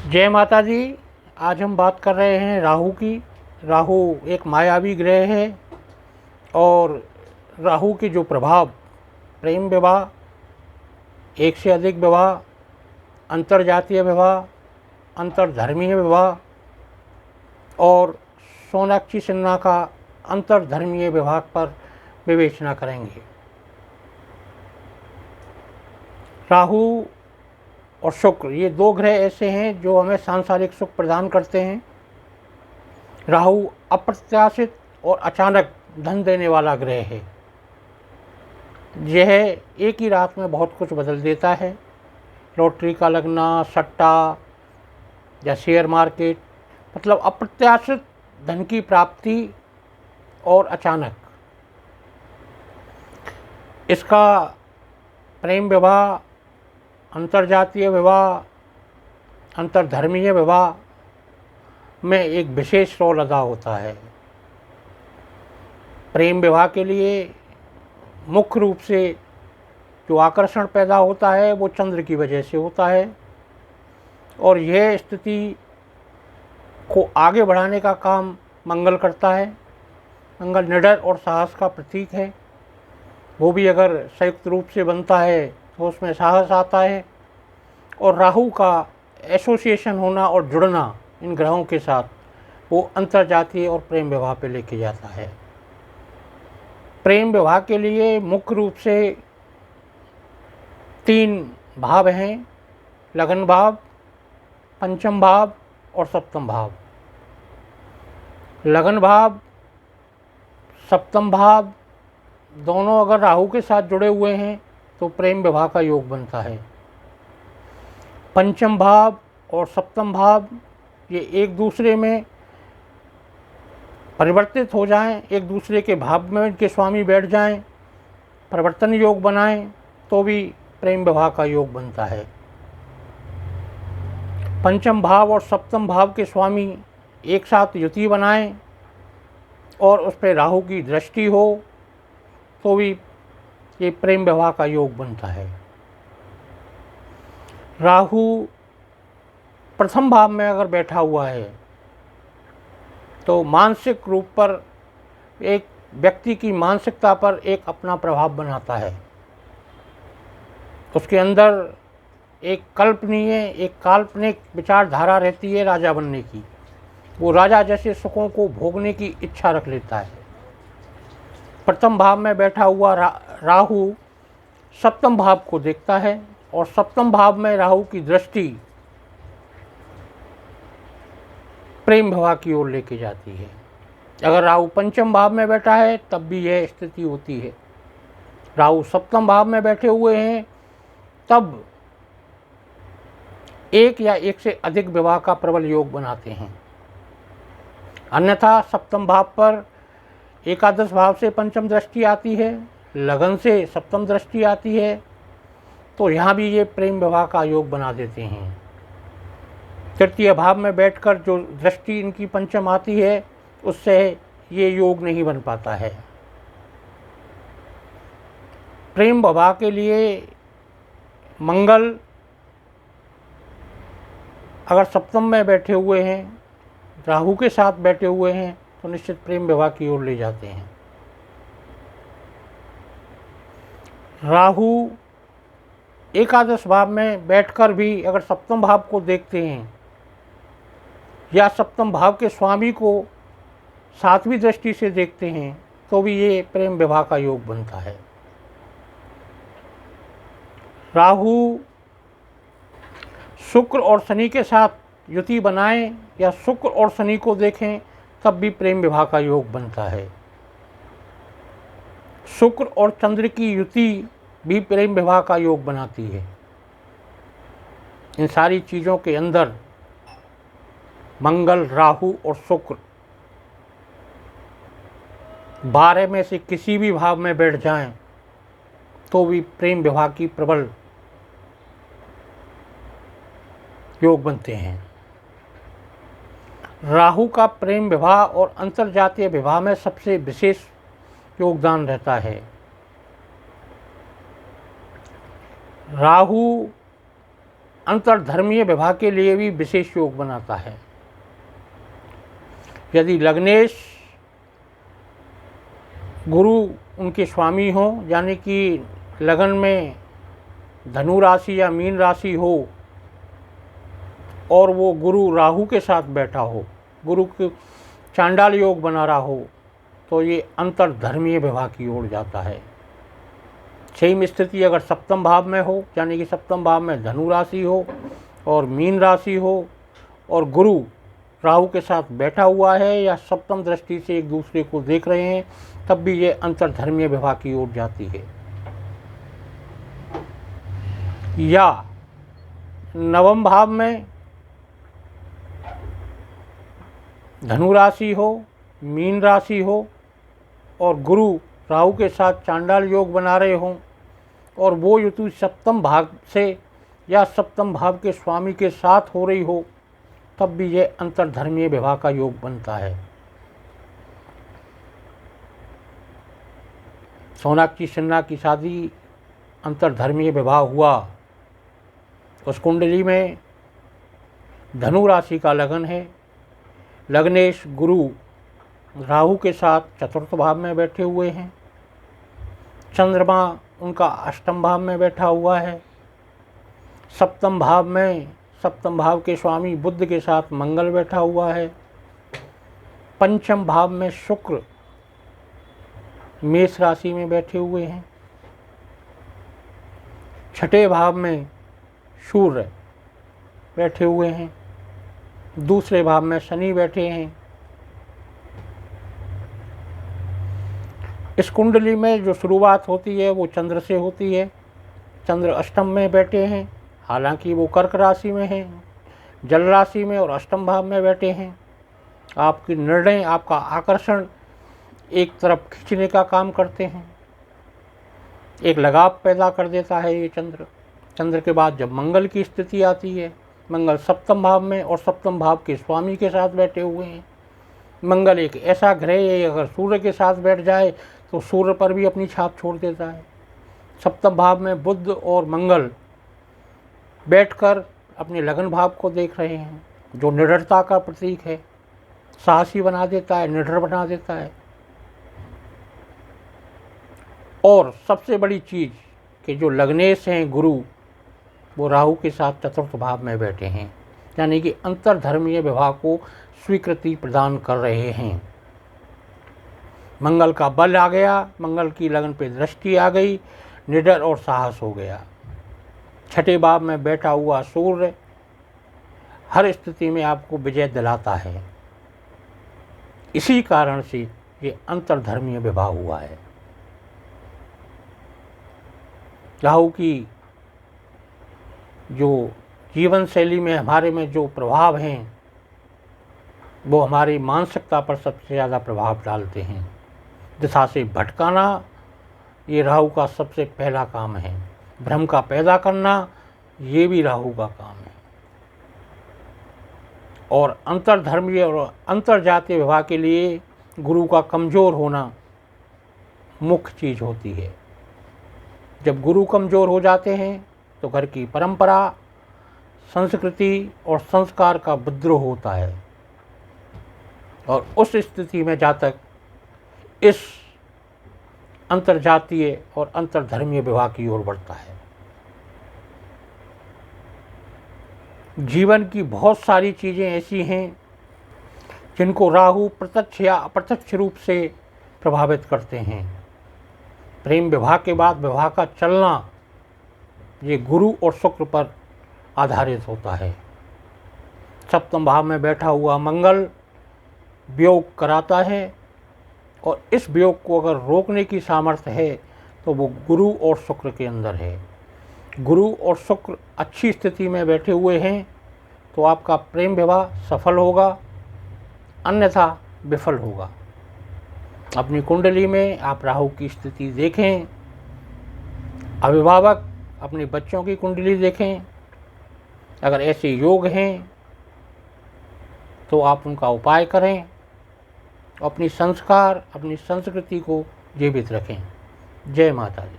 जय माता दी। आज हम बात कर रहे हैं राहु की। राहु एक मायावी ग्रह है और राहु के जो प्रभाव प्रेम विवाह, एक से अधिक विवाह, अंतर्जातीय विवाह, अंतर्धर्मीय विवाह और सोनाक्षी सिन्हा का अंतर्धर्मीय विवाह पर विवेचना करेंगे। राहु और शुक्र ये दो ग्रह ऐसे हैं जो हमें सांसारिक सुख प्रदान करते हैं। राहु अप्रत्याशित और अचानक धन देने वाला ग्रह है। यह एक ही रात में बहुत कुछ बदल देता है। लॉटरी का लगना, सट्टा या शेयर मार्केट, मतलब अप्रत्याशित धन की प्राप्ति और अचानक। इसका प्रेम विवाह, अंतर्जातीय विवाह, अंतर्धर्मीय विवाह में एक विशेष रोल अदा होता है। प्रेम विवाह के लिए मुख्य रूप से जो आकर्षण पैदा होता है वो चंद्र की वजह से होता है और यह स्थिति को आगे बढ़ाने का काम मंगल करता है। मंगल निडर और साहस का प्रतीक है। वो भी अगर संयुक्त रूप से बनता है तो उसमें साहस आता है। और राहु का एसोसिएशन होना और जुड़ना इन ग्रहों के साथ वो अंतर्जातीय और प्रेम विवाह पे लेके जाता है। प्रेम विवाह के लिए मुख्य रूप से 3 भाव हैं: लगन भाव, पंचम भाव और सप्तम भाव। लगन भाव, सप्तम भाव दोनों अगर राहु के साथ जुड़े हुए हैं तो प्रेम विवाह का योग बनता है। पंचम भाव और सप्तम भाव ये एक दूसरे में परिवर्तित हो जाएं, एक दूसरे के भाव में इनके स्वामी बैठ जाएं, परिवर्तन योग बनाएं तो भी प्रेम विवाह का योग बनता है। पंचम भाव और सप्तम भाव के स्वामी एक साथ युति बनाएं और उस पर राहु की दृष्टि हो तो भी ये प्रेम विवाह का योग बनता है। राहु प्रथम भाव में अगर बैठा हुआ है तो मानसिक रूप पर एक व्यक्ति की मानसिकता पर एक अपना प्रभाव बनाता है। उसके अंदर एक कल्पनीय, एक काल्पनिक विचारधारा रहती है राजा बनने की। वो राजा जैसे सुखों को भोगने की इच्छा रख लेता है। प्रथम भाव में बैठा हुआ राहु सप्तम भाव को देखता है और सप्तम भाव में राहु की दृष्टि प्रेम विवाह की ओर लेके जाती है। अगर राहु पंचम भाव में बैठा है तब भी यह स्थिति होती है। राहु सप्तम भाव में बैठे हुए हैं तब एक या एक से अधिक विवाह का प्रबल योग बनाते हैं। अन्यथा सप्तम भाव पर एकादश भाव से पंचम दृष्टि आती है, लगन से सप्तम दृष्टि आती है, तो यहाँ भी ये प्रेम विवाह का योग बना देते हैं। तृतीय भाव में बैठकर जो दृष्टि इनकी पंचम आती है उससे ये योग नहीं बन पाता है। प्रेम विवाह के लिए मंगल अगर सप्तम में बैठे हुए हैं, राहु के साथ बैठे हुए हैं तो निश्चित प्रेम विवाह की ओर ले जाते हैं। राहु एकादश भाव में बैठकर भी अगर सप्तम भाव को देखते हैं या सप्तम भाव के स्वामी को सातवीं दृष्टि से देखते हैं तो भी ये प्रेम विवाह का योग बनता है। राहु शुक्र और शनि के साथ युति बनाएं या शुक्र और शनि को देखें तब भी प्रेम विवाह का योग बनता है। शुक्र और चंद्र की युति भी प्रेम विवाह का योग बनाती है। इन सारी चीज़ों के अंदर मंगल, राहु और शुक्र 12 में से किसी भी भाव में बैठ जाएं तो भी प्रेम विवाह की प्रबल योग बनते हैं। राहु का प्रेम विवाह और अंतर्जातीय विवाह में सबसे विशेष योगदान रहता है। राहु अंतर्धर्मीय विवाह के लिए भी विशेष योग बनाता है। यदि लग्नेश गुरु उनके स्वामी हो, यानी कि लगन में धनु राशि या मीन राशि हो और वो गुरु राहु के साथ बैठा हो, गुरु के चांडाल योग बना रहा हो, तो ये अंतर्धर्मीय विवाह की ओर जाता है। सेम स्थिति अगर सप्तम भाव में हो, यानी कि सप्तम भाव में धनु राशि हो और मीन राशि हो और गुरु राहु के साथ बैठा हुआ है या सप्तम दृष्टि से एक दूसरे को देख रहे हैं, तब भी ये अंतर्धर्मीय विवाह की ओर जाती है। या नवम भाव में धनु राशि हो, मीन राशि हो और गुरु राहु के साथ चांडाल योग बना रहे हों और वो युति सप्तम भाव से या सप्तम भाव के स्वामी के साथ हो रही हो, तब भी ये अंतर्धर्मीय विवाह का योग बनता है। सोनाक्षी सिन्हा की शादी अंतर्धर्मीय विवाह हुआ, उस कुंडली में धनु राशि का लगन है, लग्नेश गुरु राहु के साथ चतुर्थ भाव में बैठे हुए हैं, चंद्रमा उनका अष्टम भाव में बैठा हुआ है, सप्तम भाव के स्वामी बुध के साथ मंगल बैठा हुआ है, पंचम भाव में शुक्र मेष राशि में बैठे हुए हैं, छठे भाव में सूर्य बैठे हुए हैं, दूसरे भाव में शनि बैठे हैं। इस कुंडली में जो शुरुआत होती है वो चंद्र से होती है। चंद्र अष्टम में बैठे हैं, हालांकि वो कर्क राशि में हैं, जल राशि में और अष्टम भाव में बैठे हैं। आपकी निर्णय, आपका आकर्षण एक तरफ खींचने का काम करते हैं, एक लगाव पैदा कर देता है ये चंद्र। चंद्र के बाद जब मंगल की स्थिति आती है, मंगल सप्तम भाव में और सप्तम भाव के स्वामी के साथ बैठे हुए हैं। मंगल एक ऐसा ग्रह है, अगर सूर्य के साथ बैठ जाए तो सूर्य पर भी अपनी छाप छोड़ देता है। सप्तम भाव में बुध और मंगल बैठकर अपने लगन भाव को देख रहे हैं, जो निडरता का प्रतीक है, साहसी बना देता है, निडर बना देता है। और सबसे बड़ी चीज़ कि जो लग्नेश हैं गुरु, वो राहु के साथ चतुर्थ भाव में बैठे हैं, यानी कि अंतर्धर्मीय विवाह को स्वीकृति प्रदान कर रहे हैं। मंगल का बल आ गया, मंगल की लगन पे दृष्टि आ गई, निडर और साहस हो गया। छठे भाव में बैठा हुआ सूर्य हर स्थिति में आपको विजय दिलाता है। इसी कारण से ये अंतर्धर्मीय विवाह हुआ है। राहु की जो जीवन शैली में हमारे में जो प्रभाव हैं, वो हमारी मानसिकता पर सबसे ज़्यादा प्रभाव डालते हैं। दिशा से भटकाना ये राहु का सबसे पहला काम है। भ्रम का पैदा करना ये भी राहु का काम है। और अंतर्धर्मीय और अंतर्जातीय विवाह के लिए गुरु का कमज़ोर होना मुख्य चीज़ होती है। जब गुरु कमज़ोर हो जाते हैं तो घर की परंपरा, संस्कृति और संस्कार का विद्रोह होता है और उस स्थिति में जातक इस अंतर्जातीय और अंतर्धर्मीय विवाह की ओर बढ़ता है। जीवन की बहुत सारी चीज़ें ऐसी हैं जिनको राहु प्रत्यक्ष या अप्रत्यक्ष रूप से प्रभावित करते हैं। प्रेम विवाह के बाद विवाह का चलना ये गुरु और शुक्र पर आधारित होता है। सप्तम भाव में बैठा हुआ मंगल वियोग कराता है और इस वियोग को अगर रोकने की सामर्थ्य है तो वो गुरु और शुक्र के अंदर है। गुरु और शुक्र अच्छी स्थिति में बैठे हुए हैं तो आपका प्रेम विवाह सफल होगा, अन्यथा विफल होगा। अपनी कुंडली में आप राहु की स्थिति देखें, अभिभावक अपने बच्चों की कुंडली देखें, अगर ऐसे योग हैं तो आप उनका उपाय करें, अपनी संस्कार, अपनी संस्कृति को जीवित रखें। जय माता दी।